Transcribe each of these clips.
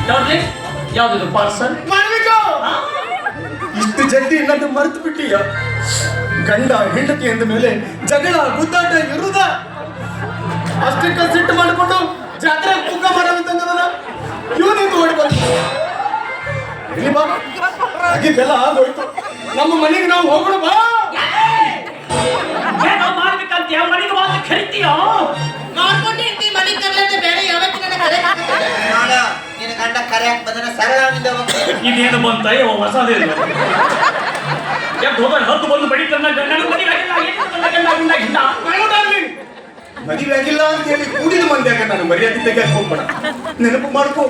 ನೋಡ್ಲಿ ಯಾವ್ದು ಪಾರ್ಸಲ್ ಮಾಡ್ಬೇಕು. ಇಷ್ಟು ಜಲ್ದಿ ನನ್ನ ಮರೆತು ಬಿಟ್ಟಿಯ ಗಂಡ ಹೆಂಡತಿ ಅಂದ ಮೇಲೆ ಜಗಳ ಗುದ್ದಾಟ ಇರುದ ಅಷ್ಟಕ್ಕೆ ಸಿಟ್ಟು ಮಾಡಿಕೊಂಡು ಜಾತ್ರೆ ಕುಕ್ಕ ಮಾಡಬೇಕಂತಂದಲ್ಲ ಇವನಿಂದ ಓಡಿ ಬಂದ ಇಲ್ಲಿ ಬಾ ಆಗಿದ್ದೆಲ್ಲ ಆಗೋಯ್ತು ನಮ್ಮ ಮನೆಗೆ ನಾವು ಹೋಗೋಣ ಬಾ ಏನೋ ಮಾಡ್ಬೇಕಂತ ಮನೆಗೆ ಬಂದು ಕರಿತೀಯೋ ಮಾಡ್ಕೊಂಡಿರ್ತಿ ಮನೆ ಕರ್ಲಂತೆ ಬೇರೆ ಯಾವತ್ತು ನನ್ನ ಕರೆ ನೋಡ ನಿನ್ನ ಗಂಡ ಕರೆಯಕ್ ಬಂದನ ಸರಳವಿಂದ ಹೋಗ್ತೀನಿ. ಇದೇನು ಬಂತ ಹೊಸದೇ ಇಲ್ಲ ಯಾಕೆ ಹೋಗೋಣ ಹತ್ತು ಬಂದು ಬಡಿತನ್ನ ನನಗೆ ಮನೆಗೆ ಮದುವೆ ಆಗಿಲ್ಲ ಅಂತ ಹೇಳಿ ಕೂಡಿದ ಮಂದಿಯಾಗ ನಾನು ಮರ್ಯಾದೆ ತೆಗೆಯಕ್ಕೆ ಹೋಗ್ಬೇಡ. ನೆನಪು ಮಾಡ್ಕೋ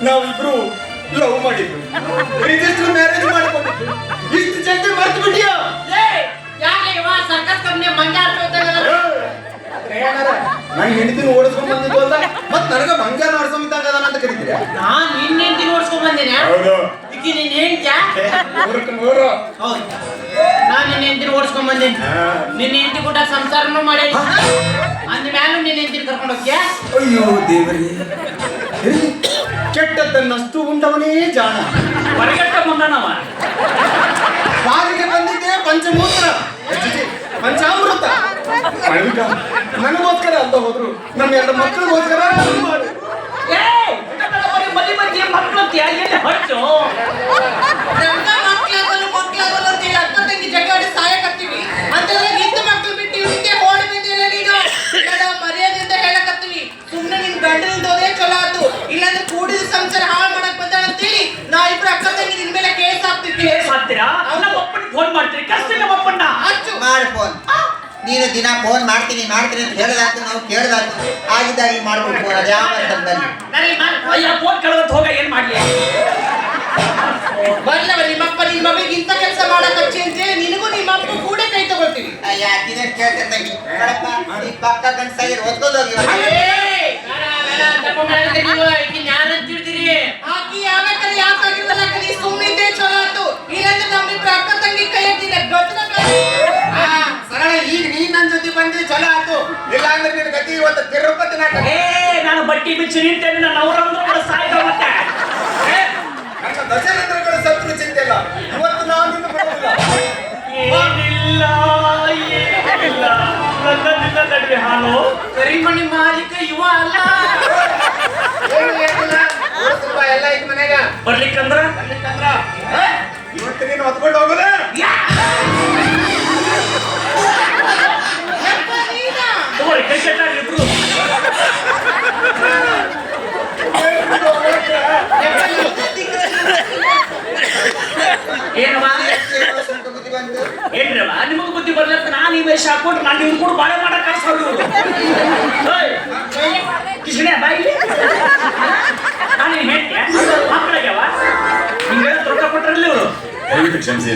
ನಾವಿಬ್ರು ಲವ್ ಮಾಡಿದ್ವಿ, ರಿಜಿಸ್ಟರ್ ಮ್ಯಾರೇಜ್ ಮಾಡ್ಕೊಂಡಿದ್ವಿ. ಇಷ್ಟು ಜಲ್ದಿ ಮರ್ತು ಬಿಟ್ಟಿಯಾ? ಯಾಕೆ ಇವ ಸರ್ಕಸ್ ಕಂಪ್ನಿ ಮಂಜಾರ ನಾನು ಹೆಂಡತಿನ ಓಡಿಸ್ಕೊಂಡ್ ಬಂದಿದ್ದು ಅಲ್ಲ ಮತ್ ನನಗ ಮಂಗ್ಯಾನ ಆಡ್ಸೋಮಿದ್ದಾಗ ಅಂತ ಕರೀತೀರ? ನಾನ್ ನಿನ್ನ ಹೆಂಡತಿ ನೋಡ್ಸ್ಕೊಂಡ್ ಬಂದೇನೆ. ಹೌದು. ಈಕಿ ನಿನ್ನ ಹೆಂಡ್ತ್ಯಾ? ಮೂರು ಹೌದು. ನಾನ್ ನಿನ್ನ ಹೆಂಡತಿನ ಓಡಿಸ್ಕೊಂಡ್ ಬಂದೇನಿ. ನಿನ್ನ ಹೆಂಡತಿ ಕೂಡ ಸಂಸಾರನೂ ಮಾಡೇನಿ. ಅಂದ ಮ್ಯಾಲೂ ನಿನ್ನ ಹೆಂಡತಿನ ಕರ್ಕೊಂಡು ಹೋಗ್ಯಾ? ಅಯ್ಯೋ ದೇವರೇ, ಕೆಟ್ಟದ್ದನ್ನಷ್ಟು ಉಂಡವನೇ ಜಾಣ. ಹೊರಗಟ್ಟ ಬಂದನವ ಬಾಗಿಗೆ ಬಂದಿದ್ದೆ ಪಂಚಮೂತ್ರ ಪಂಚಾಮೃತ ಮಳಿಕ ನನಗೋಸ್ಕರ ಅಂತ ಹೋದ್ರು ನಮ್ಮ ಎರಡು ಮಕ್ಕಳಿಗೋಸ್ಕರ ಮಾಡು. ಮದಿ ಮಧ್ಯೆ ಮಕ್ಕಳು ಎಲ್ಲಿ ಹೊರಟು ನಮ್ಗ ಮಕ್ಳಾಗಲು ಅಂತ ಹೇಳಿ ಅಕ್ಕ ತಂಗಿ ಜಗಳ ಸಾಯಕತ್ತೀವಿ ಅಂತಂದ್ರೆ ನಿಂತು ಮಕ್ಕಳು ಬಿಟ್ಟು ಹಿಂದೆ ಓಡಿ ಬಂದಿಲ್ಲ ನೀನು. ಮರ್ಯಾದೆಯಿಂದ ಹೇಳಕತ್ತೀವಿ ಸುಮ್ನೆ ನಿನ್ ಗಂಡನಿಂದ ಹೋದ್ರೆ ಚಲೋ ಆತು, ಇಲ್ಲಾಂದ್ರೆ ಕೂಡಿದ ಸಂಸಾರ ಹಾಳು ಮಾಡಕ್ ಬಂದಾಳ ಅಂತೇಳಿ ನಾ ಇಬ್ರು ಅಕ್ಕ ತಂಗಿ ನಿನ್ ಮೇಲೆ ಕೇಸ್ ಹಾಕ್ತಿವಿ. ಕೇಸ್ ಹಾಕ್ತೀರಾ? ನಮ್ಮ ಅಪ್ಪನ ಫೋನ್ ಮಾಡ್ತೀರಿ ಕಷ್ಟ ನಮ್ಮ ಅಪ್ಪನ್ನ ಅಚ್ಚು ಮಾಡು ಫೋನ್. ನೀನು ದಿನ ಫೋನ್ ಮಾಡ್ತೀನಿ ಅಂತ ಹೇಳಿದಾತು, ನಾವು ಕೇಳಿದಾತು, ಆಗಿದ್ದಾಗಿ ಮಾಡ್ಬಿಟ್ಟು ಫೋನ್ ಅದು ಯಾವ ನನಗೆ ಅಯ್ಯ ಫೋನ್ ಕಳೆದತ್ತು ಹೋಗ ಏನ್ ಮಾಡ್ಲಿ ಬರ್ಲವ ನಿಮ್ಮಪ್ಪ ನಿಮ್ಮ ಮಗಳಿಗೆ ಇಂಥ ಕೆಲಸ ಮಾಡಕ್ ಹಚ್ಚಿ ಅಂತೇಳಿ ನಿನಗೂ ನಿಮ್ಮ ಅಪ್ಪ ಕೂಡ ಕೈ ತಗೊಳ್ತೀವಿ. ಯಾಕಿದೆ ಕೇಳ್ತಿದ್ದಂಗೆ ನೋಡಪ್ಪ ಈ ಪಕ್ಕ ಗಂಡಸಾಗಿರ್ ಓದ್ಕೊಂಡೋಗಿ ಆಕಿ ಯಾವ್ಯಾಕಲ್ಲಿ ಯಾಕಾಗಿರ್ವಲ್ಲ ಕಲಿ ಸುಮ್ಮನಿದ್ದೆ ಚಲೋ ಆತು, ಇಲ್ಲಾಂದ್ರೆ ನಮ್ಮಿಬ್ರು ಅಕ್ಕ ತಂಗಿ ಕೈ ಎತ್ತಿದ ಸರಳ ಈಗ ನೀನ್ ನನ್ ಜೊತೆ ಬಂದ್ರೆ ಚಲೋ ಆತು, ಇಲ್ಲ ಅಂದ್ರೆ ನಿನ್ ಗತಿ ಇವತ್ತು ತಿರುಪತಿ ನಾಟಕ. ನಾನು ಬಟ್ಟಿ ಬಿಚ್ಚಿ ನಿಂತೇನೆ ನನ್ನ ಅವರಂದ್ರೆ ಸಾಯ್ತ ಮತ್ತೆ ನನ್ನ ದಶರಥಗಳ ಸತ್ರು ಚಿಂತೆ ಇಲ್ಲ, ಇವತ್ತು ನಾನು ನಿನ್ನ ಬಿಡುವುದಿಲ್ಲ. ಏನಿಲ್ಲ ಏನಿಲ್ಲ ನನ್ನಿಂದ ನಡುವೆ ಹಾಲು ಕರಿಮಣಿ ಮಾಲೀಕ ಇವ ಅಲ್ಲ. ಎಲ್ಲ ಐತಿ ಮನೆಗ ಬರ್ಲಿಕ್ಕಂದ್ರ ಇವತ್ತು ನೀನು ಹೊತ್ಕೊಂಡು ಹೋಗೋದ ತಗೋರಿ ಕೈ ಕೆಟ್ಟಾಗ ಇಬ್ರು ಏನವಾ ಏನ್ರವ ನಿಮಗ್ ಬುದ್ಧಿ ಬರ್ಲತ್ತ ನಾನು ಈ ವೇಷ ಹಾಕೊಂಡು ನಾನು ಇವ್ರು ಕೂಡ ಬಾಳೆ ಮಾಡಕ್ ಕಳ್ಸೋರು ಕಿಶಣೆ ಬಾಯಿಲಿ ನಾನು ಹೇಳ್ತೆ ಮಕ್ಕಳಿಗೆವ ಹಿಂಗೆ ರೊಕ್ಕ ಕೊಟ್ಟರಲ್ಲಿ ಇವರು ಕ್ಷಮಿಸಿ